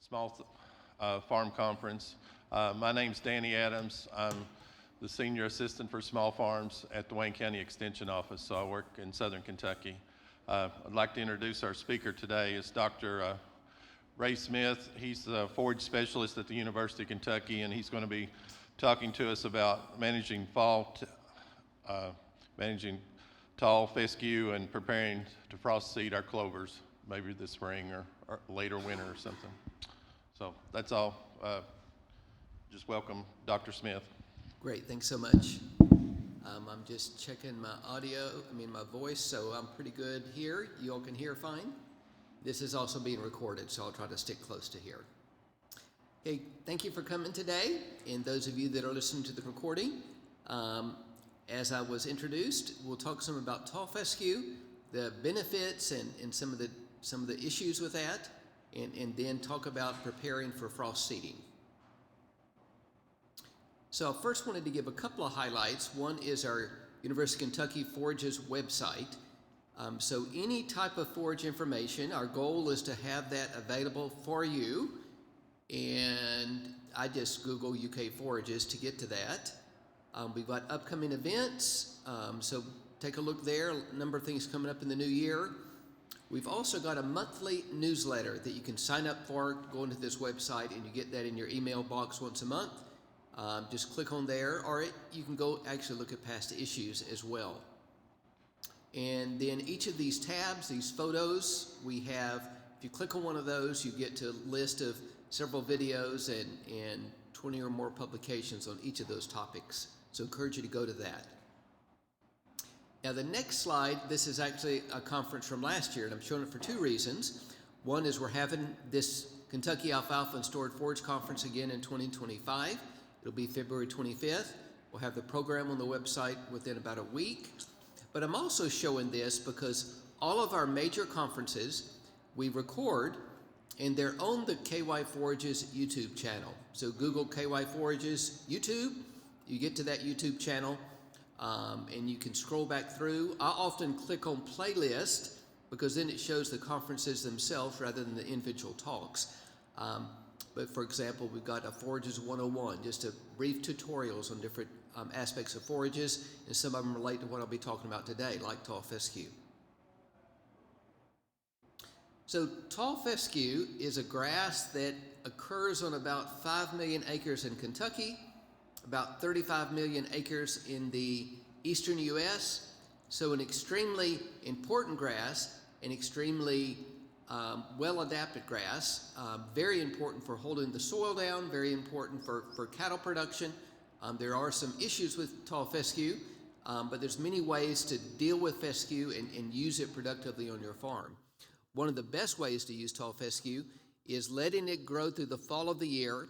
Farm Conference. My name's Danny Adams. I'm the Senior Assistant for Small Farms at the Wayne County Extension Office, so I work in Southern Kentucky. I'd like to introduce our speaker today is Dr. Ray Smith. He's the forage specialist at the University of Kentucky, and he's going to be talking to us about managing tall fescue and preparing to frost seed our clovers, maybe this spring or later winter or something. So that's all. Just welcome Dr. Smith. Great, thanks so much. I'm just checking my my voice, so I'm pretty good here. You all can hear fine. This is also being recorded, so I'll try to stick close to here. Hey, thank you for coming today, and those of you that are listening to the recording. As I was introduced, we'll talk some about tall fescue, the benefits and some of the issues with that, and then talk about preparing for frost seeding. So I first wanted to give a couple of highlights. One is our University of Kentucky Forages website. So any type of forage information, our goal is to have that available for you. And I just Google UK Forages to get to that. We've got upcoming events, so take a look there. A number of things coming up in the new year. We've also got a monthly newsletter that you can sign up for. Go into this website and you get that in your email box once a month. Just click on there, or you can go actually look at past issues as well. And then each of these tabs, these photos, we have, if you click on one of those, you get to a list of several videos and 20 or more publications on each of those topics. So I encourage you to go to that. Now the next slide, this is actually a conference from last year, and I'm showing it for two reasons. One is we're having this Kentucky Alfalfa and Stored Forage Conference again in 2025. It'll be February 25th. We'll have the program on the website within about a week. But I'm also showing this because all of our major conferences we record, and they're on the KY Forages YouTube channel. So Google KY Forages YouTube, you get to that YouTube channel, and you can scroll back through. I often click on playlist because then it shows the conferences themselves rather than the individual talks. But for example, we've got a Forages 101, just a brief tutorials on different aspects of forages, and some of them relate to what I'll be talking about today, like tall fescue. So tall fescue is a grass that occurs on about 5 million acres in Kentucky, about 35 million acres in the eastern U.S., so an extremely important grass, an extremely well-adapted grass, very important for holding the soil down, very important for cattle production. There are some issues with tall fescue, but there's many ways to deal with fescue and use it productively on your farm. One of the best ways to use tall fescue is letting it grow through the fall of the year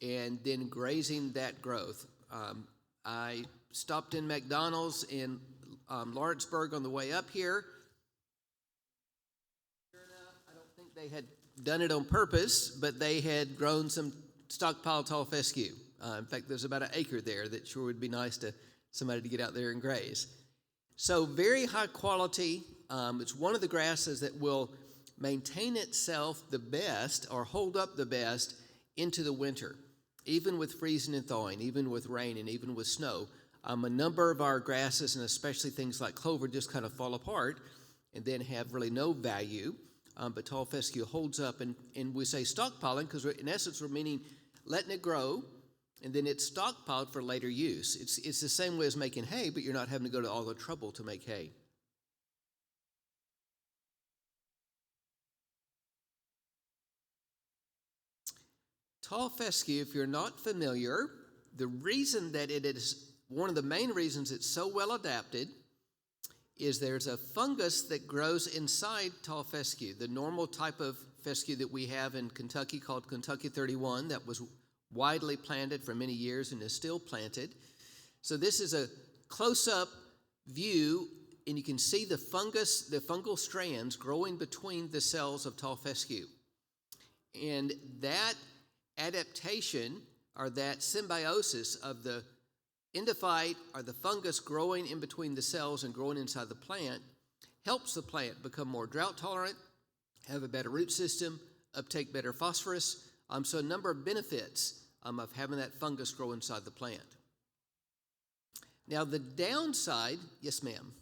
and then grazing that growth. I stopped in McDonald's in Lawrenceburg on the way up here. I don't think they had done it on purpose, but they had grown some stockpile tall fescue. In fact, there's about an acre there that sure would be nice to somebody to get out there and graze. So very high quality. It's one of the grasses that will maintain itself the best or hold up the best into the winter, even with freezing and thawing, even with rain and even with snow. A number of our grasses, and especially things like clover, just kind of fall apart and then have really no value. But tall fescue holds up, and we say stockpiling because in essence we're meaning letting it grow, and then it's stockpiled for later use. It's the same way as making hay, but you're not having to go to all the trouble to make hay. Tall fescue, if you're not familiar, the reason that it is one of the main reasons it's so well adapted is there's a fungus that grows inside tall fescue, the normal type of fescue that we have in Kentucky called Kentucky 31 that was widely planted for many years and is still planted. So this is a close-up view, and you can see the fungus, the fungal strands growing between the cells of tall fescue. And that adaptation, or that symbiosis of the endophyte or the fungus growing in between the cells and growing inside the plant, helps the plant become more drought tolerant, have a better root system, uptake better phosphorus. So a number of benefits of having that fungus grow inside the plant. Now the downside, yes ma'am.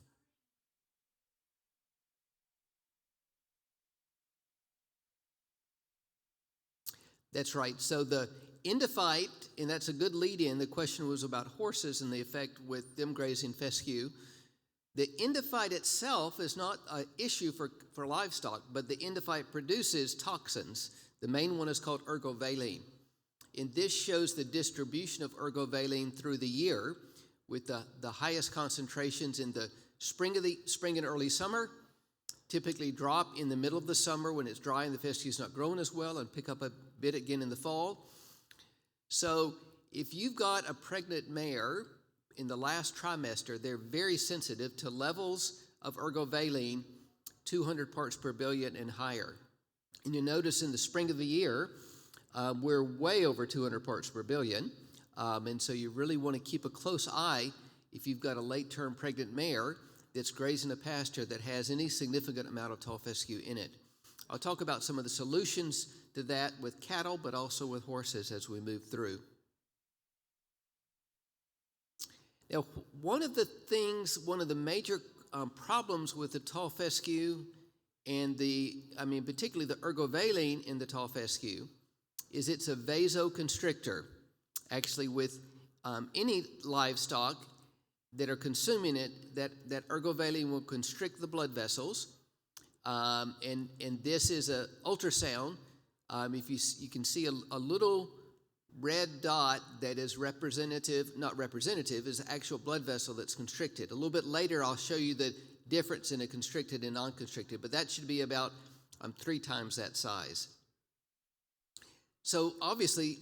That's right. So the endophyte, and that's a good lead-in. The question was about horses and the effect with them grazing fescue. The endophyte itself is not an issue for livestock, but the endophyte produces toxins. The main one is called ergovaline. And this shows the distribution of ergovaline through the year, with the highest concentrations in the spring and early summer, typically drop in the middle of the summer when it's dry and the fescue is not growing as well, and pick up a bit again in the fall. So if you've got a pregnant mare in the last trimester, they're very sensitive to levels of ergovaline 200 parts per billion and higher. And you notice in the spring of the year, we're way over 200 parts per billion. And so you really want to keep a close eye if you've got a late-term pregnant mare that's grazing a pasture that has any significant amount of tall fescue in it. I'll talk about some of the solutions to that with cattle, but also with horses as we move through. Now, one of the major problems with the tall fescue and particularly the ergovaline in the tall fescue is it's a vasoconstrictor. Actually, with any livestock that are consuming it, that ergovaline will constrict the blood vessels. And this is an ultrasound. If you can see a little red dot that is not representative, is the actual blood vessel that's constricted. A little bit later, I'll show you the difference in a constricted and non-constricted, but that should be about 3 times that size. So obviously,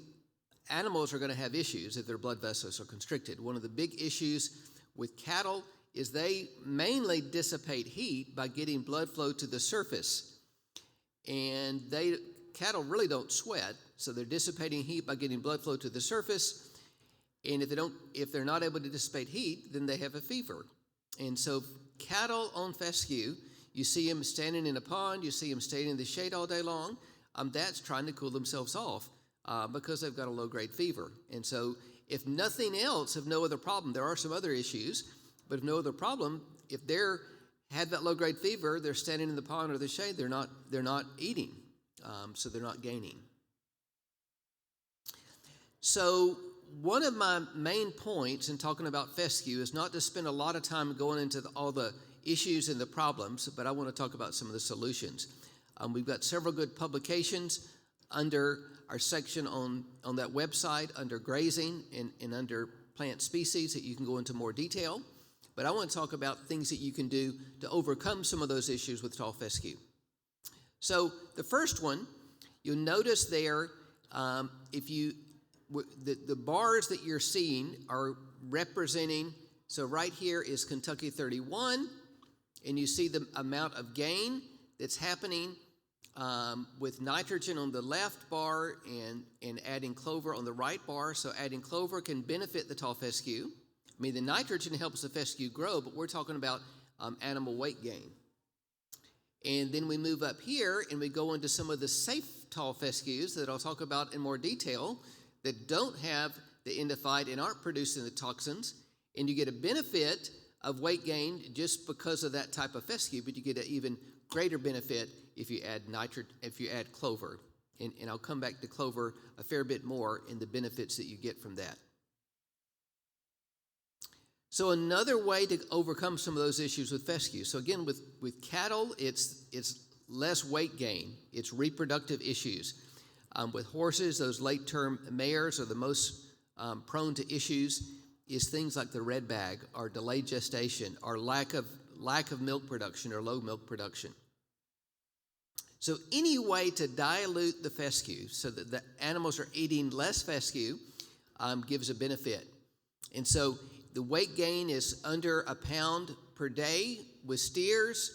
animals are going to have issues if their blood vessels are constricted. One of the big issues with cattle is they mainly dissipate heat by getting blood flow to the surface. And cattle really don't sweat, so they're dissipating heat by getting blood flow to the surface. And if they're not able to dissipate heat, then they have a fever. And so cattle on fescue, you see them standing in a pond, you see them staying in the shade all day long. That's trying to cool themselves off because they've got a low-grade fever. And so if nothing else, if no other problem, there are some other issues, but if no other problem, if they're had that low-grade fever, they're standing in the pond or the shade, they're not eating, so they're not gaining. So one of my main points in talking about fescue is not to spend a lot of time going into all the issues and the problems, but I want to talk about some of the solutions. We've got several good publications under our section on that website under grazing and under plant species that you can go into more detail. But I want to talk about things that you can do to overcome some of those issues with tall fescue. So the first one, you'll notice there, the bars that you're seeing are representing, so right here is Kentucky 31, and you see the amount of gain that's happening with nitrogen on the left bar and adding clover on the right bar. So adding clover can benefit the tall fescue. I mean, the nitrogen helps the fescue grow, but we're talking about animal weight gain. And then we move up here and we go into some of the safe tall fescues that I'll talk about in more detail that don't have the endophyte and aren't producing the toxins. And you get a benefit of weight gain just because of that type of fescue, but you get an even greater benefit if you add clover. And I'll come back to clover a fair bit more in the benefits that you get from that. So another way to overcome some of those issues with fescue. So again, with cattle, it's less weight gain. It's reproductive issues. With horses, those late-term mares are the most prone to issues. Is things like the red bag or delayed gestation or lack of milk production or low milk production. So any way to dilute the fescue so that the animals are eating less fescue gives a benefit. And so the weight gain is under a pound per day with steers.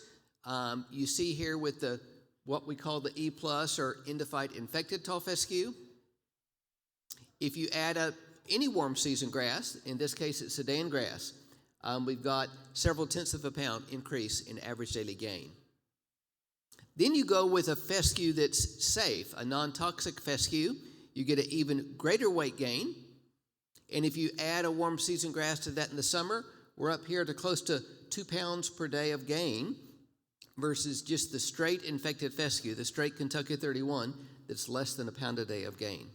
You see here with what we call the E+ or endophyte infected tall fescue. If you add any warm season grass, in this case it's Sudan grass, we've got several tenths of a pound increase in average daily gain. Then you go with a fescue that's safe, a non-toxic fescue. You get an even greater weight gain. And if you add a warm season grass to that in the summer, we're up here to close to 2 pounds per day of gain versus just the straight infected fescue, the straight Kentucky 31, that's less than a pound a day of gain.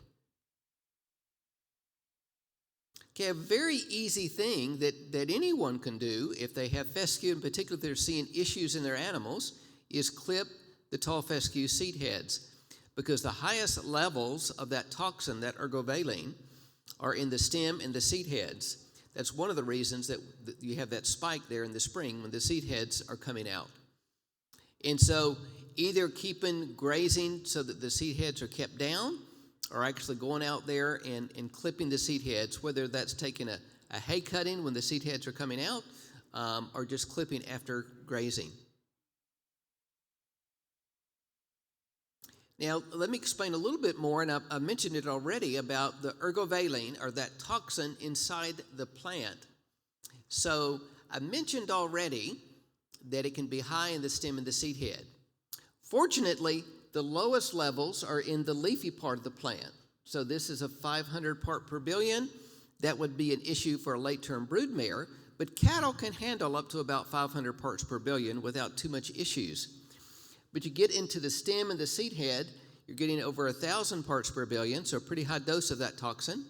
Okay, a very easy thing that anyone can do if they have fescue, in particular if they're seeing issues in their animals, is clip the tall fescue seed heads, because the highest levels of that toxin, that ergovaline, are in the stem and the seed heads. That's one of the reasons that you have that spike there in the spring when the seed heads are coming out. And so either keeping grazing so that the seed heads are kept down, or actually going out there and clipping the seed heads, whether that's taking a hay cutting when the seed heads are coming out, or just clipping after grazing. Now, let me explain a little bit more, and I mentioned it already, about the ergovaline, or that toxin inside the plant. So I mentioned already that it can be high in the stem and the seed head. Fortunately, the lowest levels are in the leafy part of the plant. So this is a 500 part per billion. That would be an issue for a late-term broodmare, but cattle can handle up to about 500 parts per billion without too much issues. But you get into the stem and the seed head, you're getting over 1,000 parts per billion, so a pretty high dose of that toxin.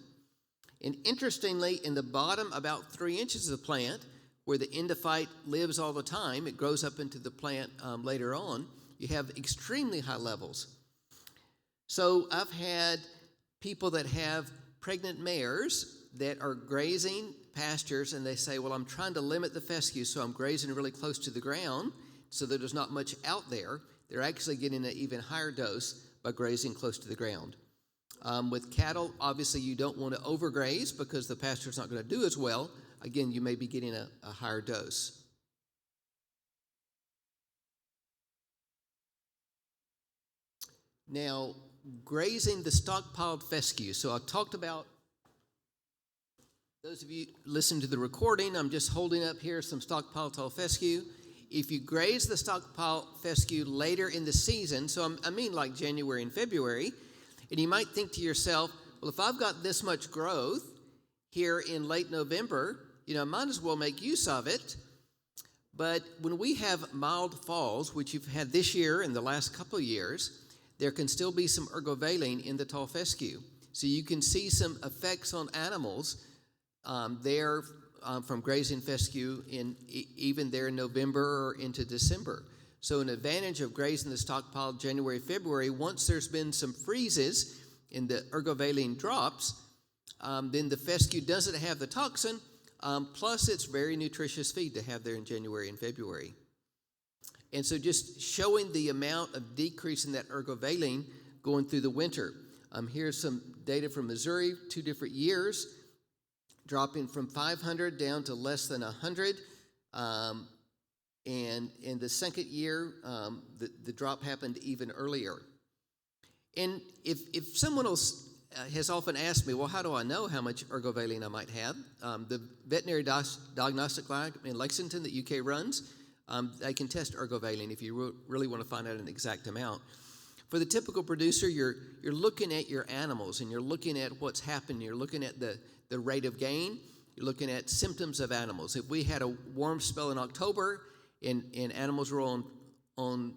And interestingly, in the bottom about 3 inches of the plant, where the endophyte lives all the time, it grows up into the plant later on, you have extremely high levels. So I've had people that have pregnant mares that are grazing pastures, and they say, well, I'm trying to limit the fescue, so I'm grazing really close to the ground so that there's not much out there. They're actually getting an even higher dose by grazing close to the ground. With cattle, obviously you don't want to overgraze because the pasture's not going to do as well. Again, you may be getting a higher dose. Now, grazing the stockpiled fescue. So I've talked about, those of you listen to the recording, I'm just holding up here some stockpiled tall fescue. If you graze the stockpile fescue later in the season, so I mean like January and February, and you might think to yourself, well, if I've got this much growth here in late November, I might as well make use of it. But when we have mild falls, which you've had this year and the last couple of years, there can still be some ergovaline in the tall fescue. So you can see some effects on animals there from grazing fescue even there in November or into December. So an advantage of grazing the stockpile January, February, once there's been some freezes and the ergovaline drops, then the fescue doesn't have the toxin, plus it's very nutritious feed to have there in January and February. And so just showing the amount of decrease in that ergovaline going through the winter. Here's some data from Missouri, 2 different years, dropping from 500 down to less than 100. And in the second year, the drop happened even earlier. And if someone else has often asked me, well, how do I know how much ergovaline I might have? The veterinary diagnostic lab in Lexington that UK runs, they can test ergovaline if you really want to find out an exact amount. For the typical producer, you're looking at your animals and you're looking at what's happening. You're looking at the rate of gain. You're looking at symptoms of animals. If we had a warm spell in October and animals were on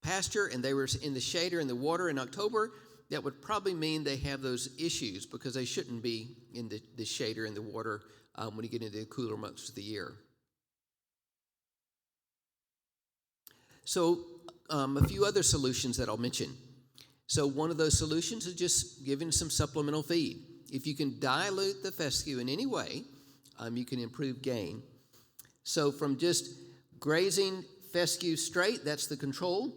pasture and they were in the shade or in the water in October, that would probably mean they have those issues because they shouldn't be in the shade or in the water when you get into the cooler months of the year. So a few other solutions that I'll mention. So one of those solutions is just giving some supplemental feed. If you can dilute the fescue in any way, you can improve gain. So from just grazing fescue straight, that's the control,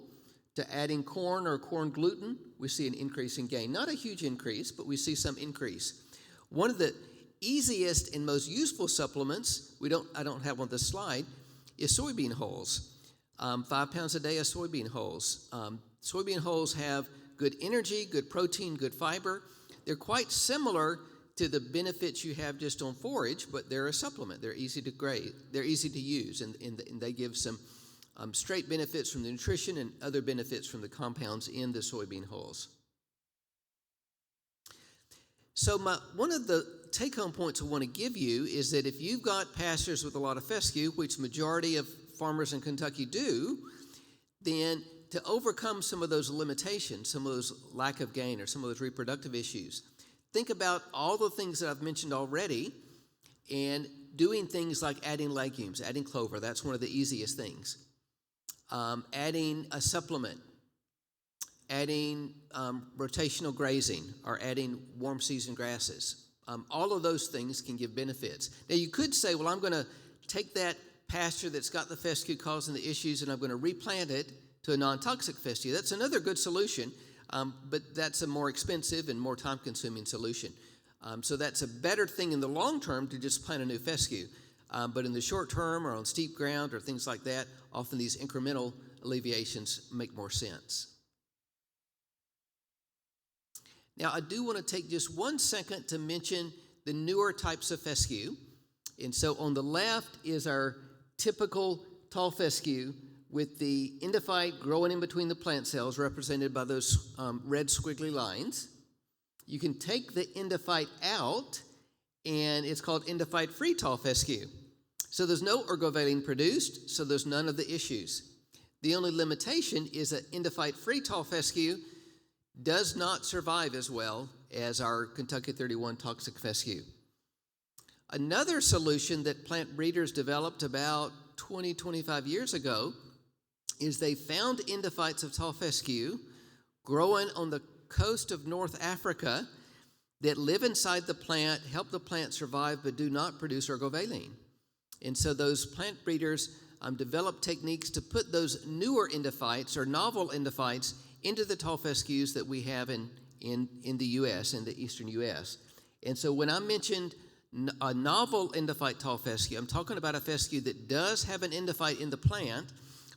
to adding corn or corn gluten, we see an increase in gain. Not a huge increase, but we see some increase. One of the easiest and most useful supplements, I don't have on the slide, is soybean hulls. 5 pounds a day of soybean hulls. Soybean hulls have good energy, good protein, good fiber. They're quite similar to the benefits you have just on forage, but they're a supplement. They're easy to grade. They're easy to use, and they give some straight benefits from the nutrition and other benefits from the compounds in the soybean hulls. So one of the take-home points I want to give you is that if you've got pastures with a lot of fescue, which majority of farmers in Kentucky do, then to overcome some of those limitations, some of those lack of gain or some of those reproductive issues, think about all the things that I've mentioned already and doing things like adding legumes, adding clover. That's one of the easiest things. Adding a supplement, adding rotational grazing, or adding warm season grasses. All of those things can give benefits. Now you could say, well, I'm going to take that pasture that's got the fescue causing the issues and I'm going to replant it to a non-toxic fescue. That's another good solution, but that's a more expensive and more time-consuming solution. So that's a better thing in the long term to just plant a new fescue. But in the short term or on steep ground or things like that, often these incremental alleviations make more sense. Now, I do want to take just 1 second to mention the newer types of fescue. And so on the left is our typical tall fescue with the endophyte growing in between the plant cells, represented by those red squiggly lines. You can take the endophyte out, and it's called endophyte-free tall fescue. So there's no ergovaline produced, so there's none of the issues. The only limitation is that endophyte-free tall fescue does not survive as well as our Kentucky 31 toxic fescue. Another solution that plant breeders developed about 20, 25 years ago is they found endophytes of tall fescue growing on the coast of North Africa that live inside the plant, help the plant survive, but do not produce ergovaline. And so those plant breeders developed techniques to put those newer endophytes or novel endophytes into the tall fescues that we have in the U.S., in the eastern U.S. And so when I mentioned a novel endophyte tall fescue, I'm talking about a fescue that does have an endophyte in the plant,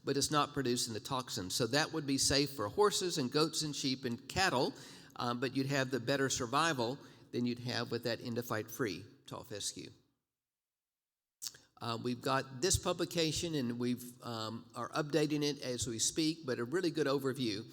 but it's not producing the toxins. So that would be safe for horses and goats and sheep and cattle, but you'd have the better survival than you'd have with that endophyte-free tall fescue. We've got this publication, and we are updating it as we speak, but a really good overview.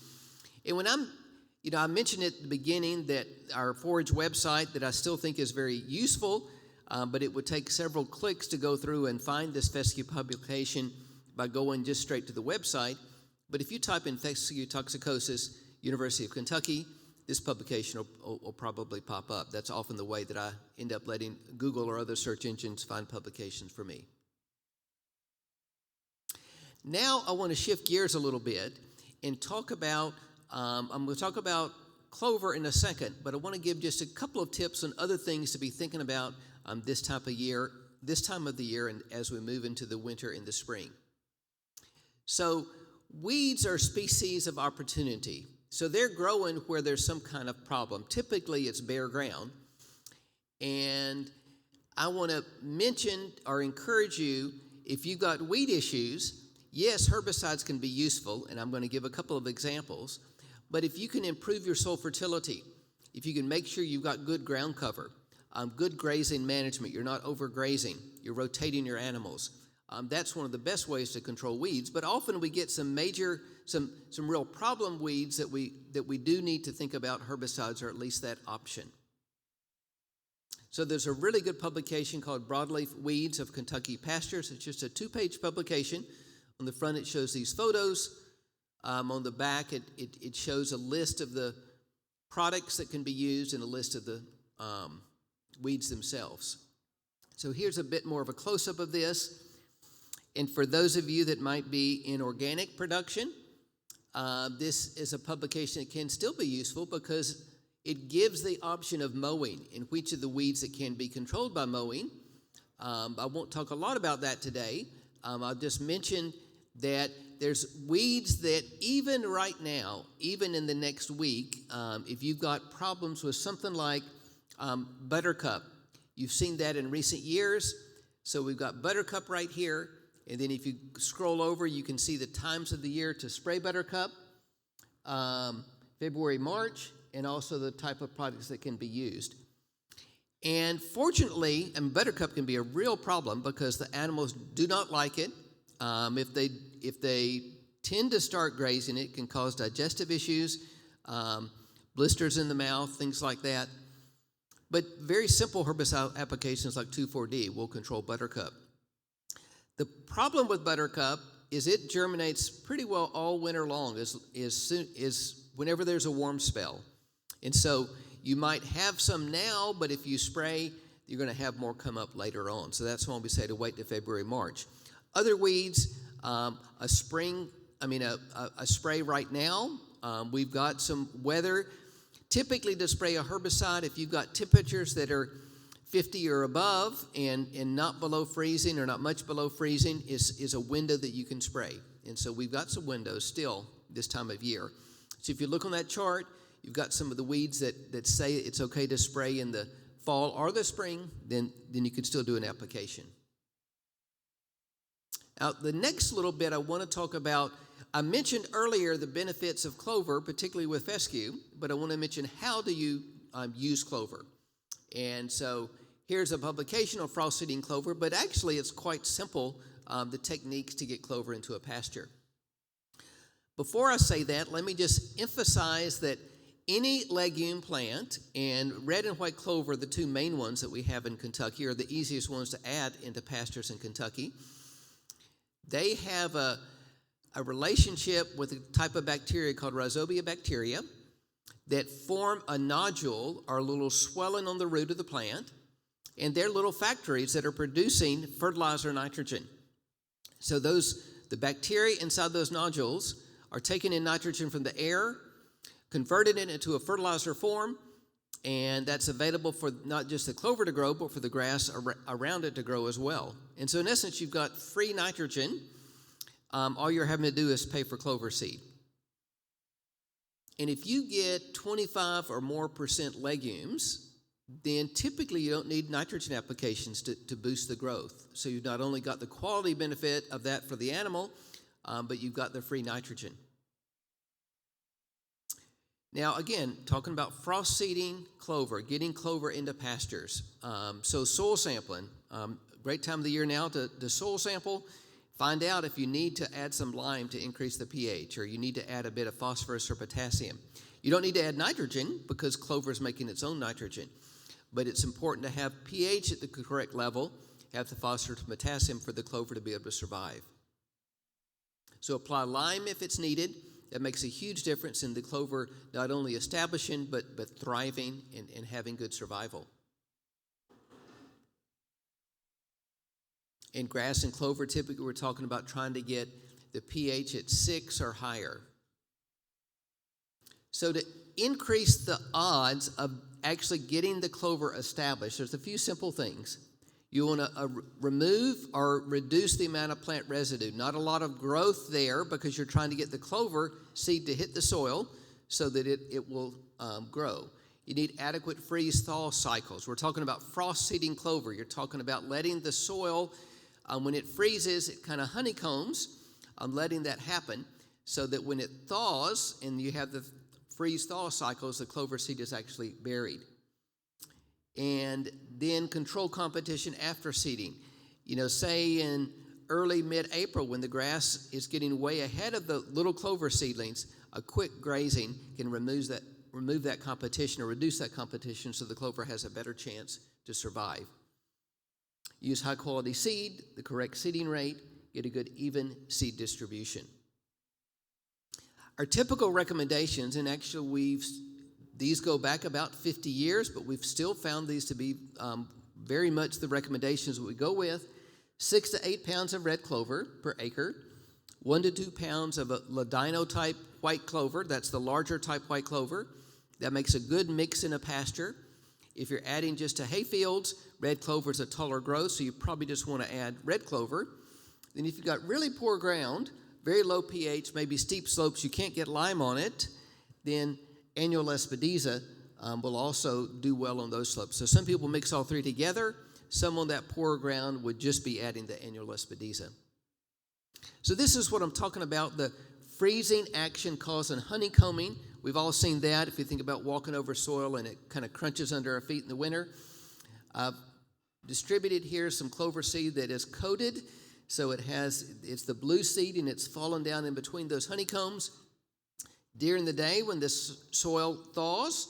And when I mentioned at the beginning that our forage website that I still think is very useful, but it would take several clicks to go through and find this fescue publication by going just straight to the website. But if you type in fescue toxicosis, University of Kentucky, this publication will probably pop up. That's often the way that I end up letting Google or other search engines find publications for me. Now I want to shift gears a little bit and talk about, I'm going to talk about clover in a second, but I want to give just a couple of tips on other things to be thinking about this time of the year and as we move into the winter and the spring. So weeds are species of opportunity. So they're growing where there's some kind of problem. Typically it's bare ground. And I want to mention or encourage you, if you've got weed issues, yes, herbicides can be useful, and I'm going to give a couple of examples. But if you can improve your soil fertility, if you can make sure you've got good ground cover, good grazing management, you're not overgrazing, you're rotating your animals, that's one of the best ways to control weeds. But often we get some real problem weeds that we do need to think about herbicides, or at least that option. So there's a really good publication called Broadleaf Weeds of Kentucky Pastures. It's just a 2-page publication. On the front it shows these photos. On the back it shows a list of the products that can be used and a list of the weeds themselves. So here's a bit more of a close-up of this. And for those of you that might be in organic production, this is a publication that can still be useful because it gives the option of mowing and which of the weeds that can be controlled by mowing. I won't talk a lot about that today. I'll just mention that there's weeds that even right now, even in the next week, if you've got problems with something like buttercup, you've seen that in recent years. So we've got buttercup right here. And then if you scroll over, you can see the times of the year to spray buttercup, February, March, and also the type of products that can be used. And fortunately, buttercup can be a real problem because the animals do not like it. If they tend to start grazing, it can cause digestive issues, blisters in the mouth, things like that. But very simple herbicide applications like 2,4-D will control buttercup. The problem with buttercup is it germinates pretty well all winter long, is whenever there's a warm spell. And so you might have some now, but if you spray, you're going to have more come up later on. So that's why we say to wait to February, March. Other weeds, a spray right now. We've got some weather. Typically to spray a herbicide, if you've got temperatures that are 50 or above and not below freezing or not much below freezing is a window that you can spray. And so we've got some windows still this time of year. So if you look on that chart, you've got some of the weeds that say it's okay to spray in the fall or the spring, then you can still do an application. Now, the next little bit I want to talk about, I mentioned earlier the benefits of clover, particularly with fescue, but I want to mention how do you use clover. And so here's a publication on frost-seeding clover, but actually it's quite simple, the techniques to get clover into a pasture. Before I say that, let me just emphasize that any legume plant, and red and white clover, the two main ones that we have in Kentucky, are the easiest ones to add into pastures in Kentucky. They have a relationship with a type of bacteria called Rhizobia bacteria that form a nodule or a little swelling on the root of the plant, and they're little factories that are producing fertilizer nitrogen. So the bacteria inside those nodules are taking in nitrogen from the air, converting it into a fertilizer form, and that's available for not just the clover to grow, but for the grass around it to grow as well. And so in essence, you've got free nitrogen. All you're having to do is pay for clover seed. And if you get 25 or more % legumes, then typically you don't need nitrogen applications to boost the growth. So you've not only got the quality benefit of that for the animal, but you've got the free nitrogen. Now, again, talking about frost seeding clover, getting clover into pastures. So soil sampling, great time of the year now to soil sample. Find out if you need to add some lime to increase the pH, or you need to add a bit of phosphorus or potassium. You don't need to add nitrogen because clover is making its own nitrogen. But it's important to have pH at the correct level, have the phosphorus and potassium for the clover to be able to survive. So apply lime if it's needed. That makes a huge difference in the clover not only establishing, but thriving and having good survival. In grass and clover, typically we're talking about trying to get the pH at 6 or higher. So to increase the odds of actually getting the clover established, there's a few simple things. You want to remove or reduce the amount of plant residue. Not a lot of growth there because you're trying to get the clover seed to hit the soil so that it will grow. You need adequate freeze-thaw cycles. We're talking about frost-seeding clover. You're talking about letting the soil, when it freezes, it kind of honeycombs, letting that happen so that when it thaws and you have the freeze-thaw cycles, the clover seed is actually buried. And then control competition after seeding. Say in early mid-April when the grass is getting way ahead of the little clover seedlings, a quick grazing can remove that competition or reduce that competition so the clover has a better chance to survive. Use high-quality seed, the correct seeding rate, get a good even seed distribution. Our typical recommendations, and actually these go back about 50 years, but we've still found these to be very much the recommendations that we go with. 6 to 8 pounds of red clover per acre, 1 to 2 pounds of a ladino-type white clover, that's the larger type white clover. That makes a good mix in a pasture. If you're adding just to hay fields, red clover is a taller growth, so you probably just want to add red clover. Then if you've got really poor ground, very low pH, maybe steep slopes, you can't get lime on it, then annual Lespedeza will also do well on those slopes. So some people mix all three together. Some on that poor ground would just be adding the annual Lespedeza. So this is what I'm talking about, the freezing action causing honeycombing. We've all seen that if you think about walking over soil and it kind of crunches under our feet in the winter. Distributed here some clover seed that is coated So it's the blue seed, and it's fallen down in between those honeycombs. During the day when this soil thaws,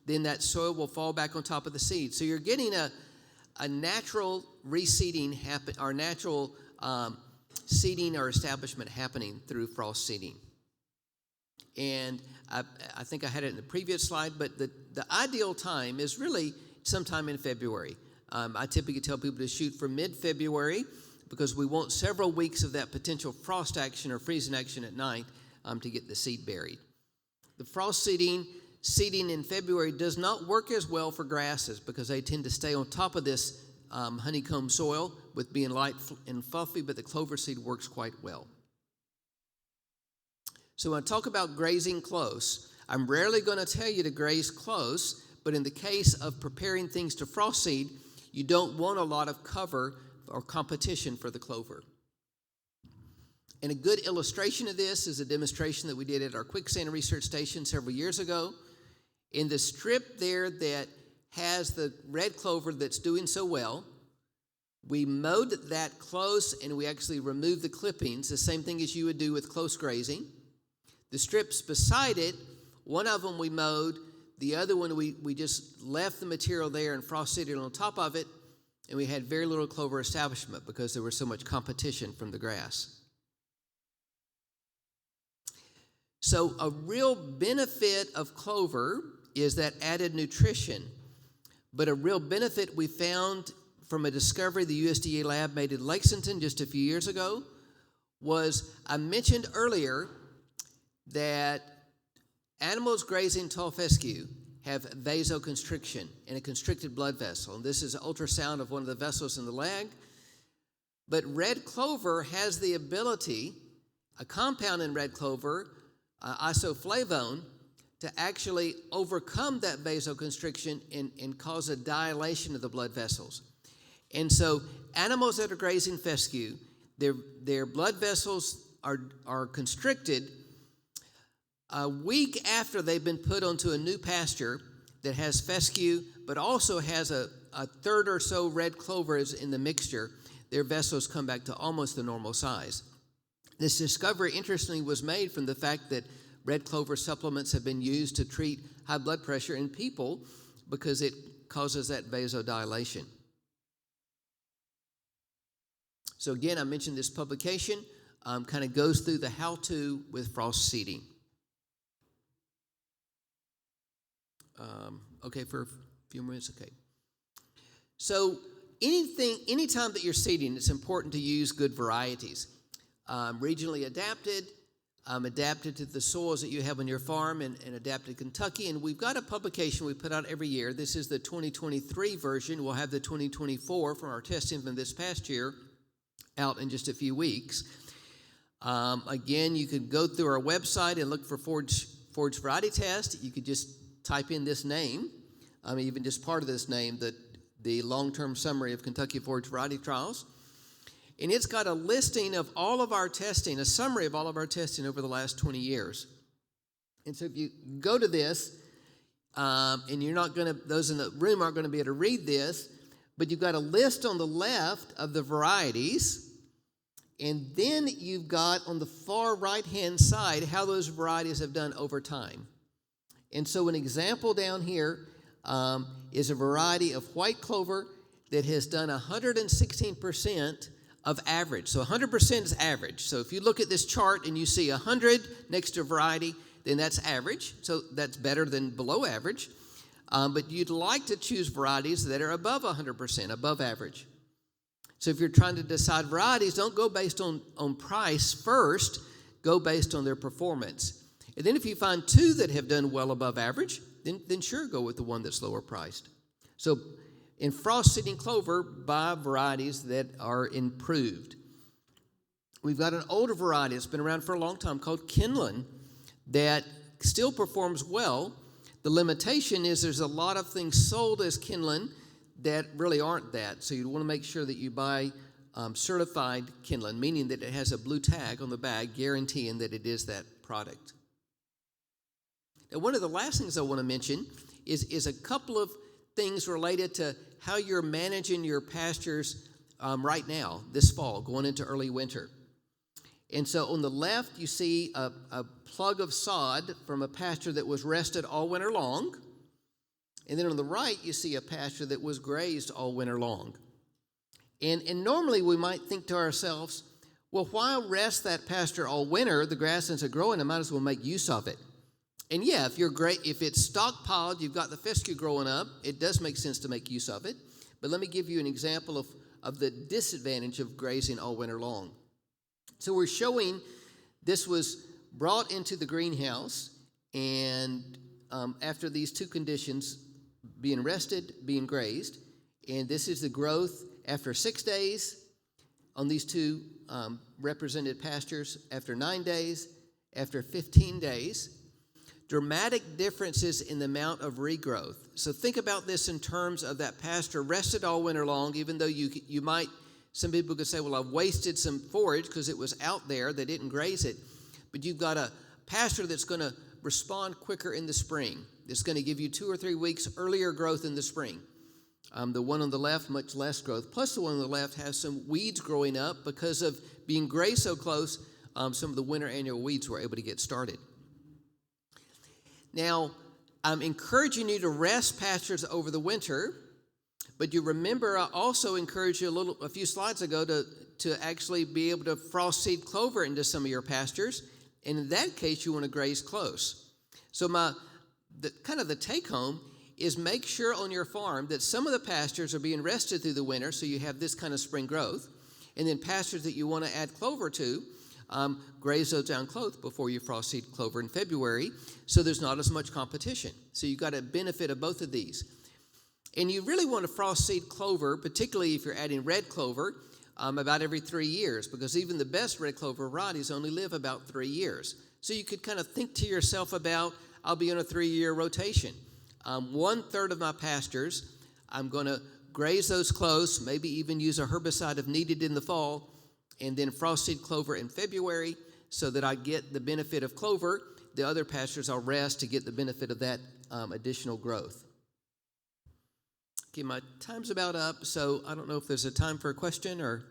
then that soil will fall back on top of the seed. So you're getting a natural reseeding happen, or natural seeding or establishment happening through frost seeding. And I think I had it in the previous slide, but the ideal time is really sometime in February. I typically tell people to shoot for mid-February because we want several weeks of that potential frost action or freezing action at night to get the seed buried. The frost seeding in February does not work as well for grasses because they tend to stay on top of this honeycomb soil with being light and fluffy, but the clover seed works quite well. So when I talk about grazing close, I'm rarely going to tell you to graze close, but in the case of preparing things to frost seed, you don't want a lot of cover or competition for the clover. And a good illustration of this is a demonstration that we did at our quicksand research station several years ago. In the strip there that has the red clover that's doing so well, we mowed that close and we actually removed the clippings, the same thing as you would do with close grazing. The strips beside it, one of them we mowed, the other one we just left the material there and frost seeded on top of it, and we had very little clover establishment because there was so much competition from the grass. So a real benefit of clover is that added nutrition. But a real benefit we found from a discovery the USDA lab made in Lexington just a few years ago was, I mentioned earlier that animals grazing tall fescue have vasoconstriction in a constricted blood vessel. And this is an ultrasound of one of the vessels in the leg. But red clover has the ability, a compound in red clover, isoflavone, to actually overcome that vasoconstriction and cause a dilation of the blood vessels. And so animals that are grazing fescue, their blood vessels are constricted a week after they've been put onto a new pasture that has fescue, but also has a third or so red clovers in the mixture. Their vessels come back to almost the normal size. This discovery, interestingly, was made from the fact that red clover supplements have been used to treat high blood pressure in people because it causes that vasodilation. So again, I mentioned this publication kind of goes through the how-to with frost seeding. Okay, for a few minutes, okay. So anytime that you're seeding, it's important to use good varieties. Regionally adapted, adapted to the soils that you have on your farm, and adapted to Kentucky. And we've got a publication we put out every year. This is the 2023 version. We'll have the 2024 from our testing from this past year out in just a few weeks. Again, you could go through our website and look for Forage Variety Test. You could just type in this name, even just part of this name, the long-term summary of Kentucky Forage Variety Trials. And it's got a listing of all of our testing, a summary of all of our testing over the last 20 years. And so if you go to this, and you're not going to, those in the room aren't going to be able to read this, but you've got a list on the left of the varieties, and then you've got on the far right-hand side how those varieties have done over time. And so an example down here is a variety of white clover that has done 116% of average. So 100% is average. So if you look at this chart and you see 100 next to a variety, then that's average. So that's better than below average. But you'd like to choose varieties that are above 100%, above average. So if you're trying to decide varieties, don't go based on price first, go based on their performance. And then if you find two that have done well above average, then sure, go with the one that's lower priced. So in frost seeding clover, buy varieties that are improved. We've got an older variety that's been around for a long time called Kinlan that still performs well. The limitation is there's a lot of things sold as Kinlan that really aren't that. So you want to make sure that you buy certified Kinlan, meaning that it has a blue tag on the bag guaranteeing that it is that product. Now, one of the last things I want to mention is a couple of things related to how you're managing your pastures right now, this fall, going into early winter. And so on the left, you see a plug of sod from a pasture that was rested all winter long. And then on the right, you see a pasture that was grazed all winter long. And normally we might think to ourselves, well, why rest that pasture all winter? The grass isn't growing, I might as well make use of it. And yeah, if it's stockpiled, you've got the fescue growing up, it does make sense to make use of it. But let me give you an example of the disadvantage of grazing all winter long. So we're showing this was brought into the greenhouse, and after these two conditions, being rested, being grazed, and this is the growth after 6 days on these two represented pastures, after 9 days, after 15 days. Dramatic differences in the amount of regrowth. So think about this in terms of that pasture rested all winter long, even though you might, some people could say, well, I've wasted some forage because it was out there, they didn't graze it. But you've got a pasture that's going to respond quicker in the spring. It's going to give you 2 or 3 weeks earlier growth in the spring. The one on the left, much less growth. Plus the one on the left has some weeds growing up because of being grazed so close, some of the winter annual weeds were able to get started. Now, I'm encouraging you to rest pastures over the winter, but you remember I also encouraged you a few slides ago to actually be able to frost seed clover into some of your pastures, and in that case, you want to graze close. So the take-home is make sure on your farm that some of the pastures are being rested through the winter, so you have this kind of spring growth, and then pastures that you want to add clover to, graze those down close before you frost seed clover in February, so there's not as much competition. So you've got a benefit of both of these. And you really want to frost seed clover, particularly if you're adding red clover, about every 3 years, because even the best red clover varieties only live about 3 years. So you could kind of think to yourself about, I'll be on a 3-year rotation. 1/3 of my pastures, I'm going to graze those close, maybe even use a herbicide if needed in the fall, and then frost seed clover in February so that I get the benefit of clover. The other pastures I'll rest to get the benefit of that additional growth. Okay, my time's about up, so I don't know if there's a time for a question or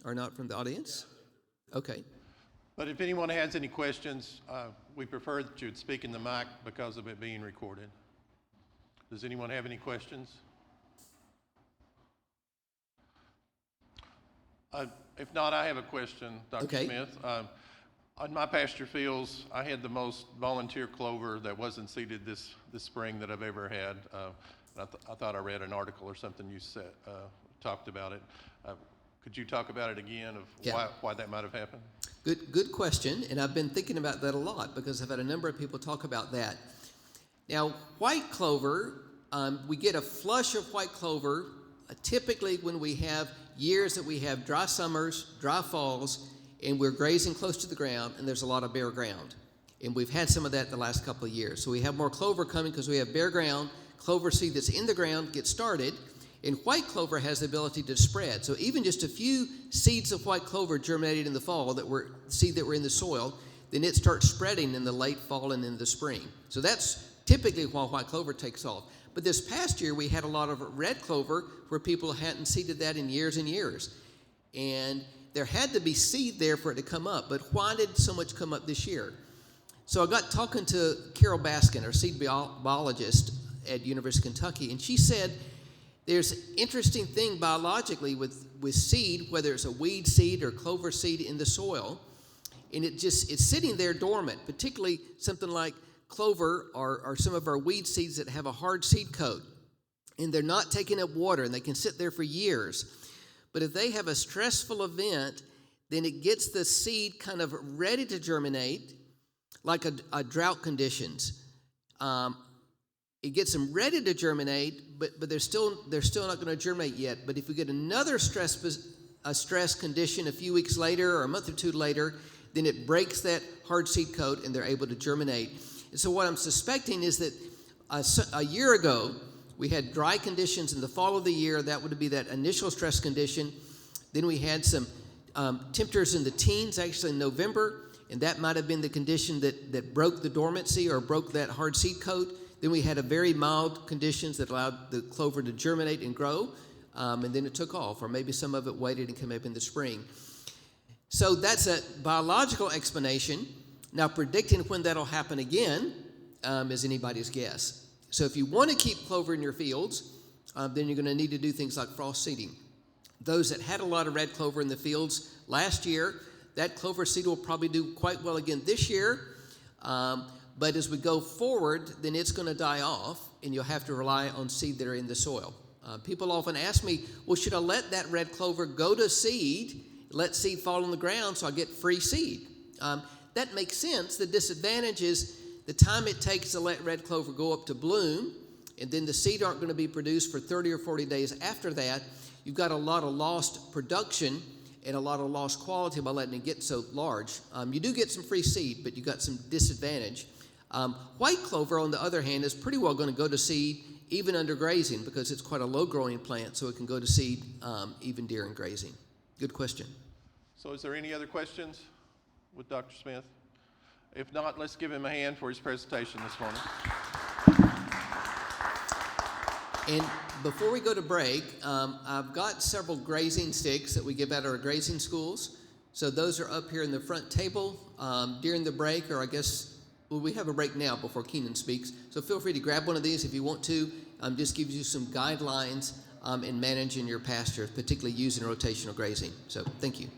not from the audience. Okay. But if anyone has any questions, we prefer that you would speak in the mic because of it being recorded. Does anyone have any questions? If not, I have a question, Dr. Okay. Smith. On my pasture fields, I had the most volunteer clover that wasn't seeded this spring that I've ever had. I thought I read an article or something you said, talked about it. Could you talk about it again of why that might have happened? Good question, and I've been thinking about that a lot because I've had a number of people talk about that. Now, white clover, we get a flush of white clover typically when we have years that we have dry summers, dry falls, and we're grazing close to the ground, and there's a lot of bare ground. And we've had some of that the last couple of years. So we have more clover coming because we have bare ground. Clover seed that's in the ground gets started, and white clover has the ability to spread. So even just a few seeds of white clover germinated in the fall that were in the soil, then it starts spreading in the late fall and in the spring. So that's typically why white clover takes off. But this past year, we had a lot of red clover where people hadn't seeded that in years and years. And there had to be seed there for it to come up. But why did so much come up this year? So I got talking to Carol Baskin, our seed biologist at University of Kentucky, and she said there's an interesting thing biologically with seed, whether it's a weed seed or clover seed in the soil, and it's sitting there dormant, particularly something like clover or some of our weed seeds that have a hard seed coat, and they're not taking up water, and they can sit there for years. But if they have a stressful event, then it gets the seed kind of ready to germinate, like a drought conditions. It gets them ready to germinate, but they're still not going to germinate yet. But if we get another stress condition a few weeks later or a month or two later, then it breaks that hard seed coat and they're able to germinate. And so what I'm suspecting is that a year ago, we had dry conditions in the fall of the year. That would be that initial stress condition. Then we had some temperatures in the teens, actually in November, and that might have been the condition that broke the dormancy or broke that hard seed coat. Then we had a very mild conditions that allowed the clover to germinate and grow and then it took off, or maybe some of it waited and came up in the spring. So that's a biological explanation. Now, predicting when that'll happen again is anybody's guess. So if you want to keep clover in your fields, then you're going to need to do things like frost seeding. Those that had a lot of red clover in the fields last year, that clover seed will probably do quite well again this year. But as we go forward, then it's going to die off, and you'll have to rely on seed that are in the soil. People often ask me, well, should I let that red clover go to seed, let seed fall on the ground so I get free seed? That makes sense. The disadvantage is the time it takes to let red clover go up to bloom, and then the seed aren't going to be produced for 30 or 40 days after that. You've got a lot of lost production and a lot of lost quality by letting it get so large. You do get some free seed, but you got some disadvantage. White clover, on the other hand, is pretty well going to go to seed even under grazing because it's quite a low-growing plant, so it can go to seed even during grazing. Good question. So is there any other questions with Dr. Smith? If not, let's give him a hand for his presentation this morning. And before we go to break, I've got several grazing sticks that we give out at our grazing schools. So those are up here in the front table during the break, or I guess, well, we have a break now before Keenan speaks. So feel free to grab one of these if you want to. Just gives you some guidelines in managing your pasture, particularly using rotational grazing. So thank you.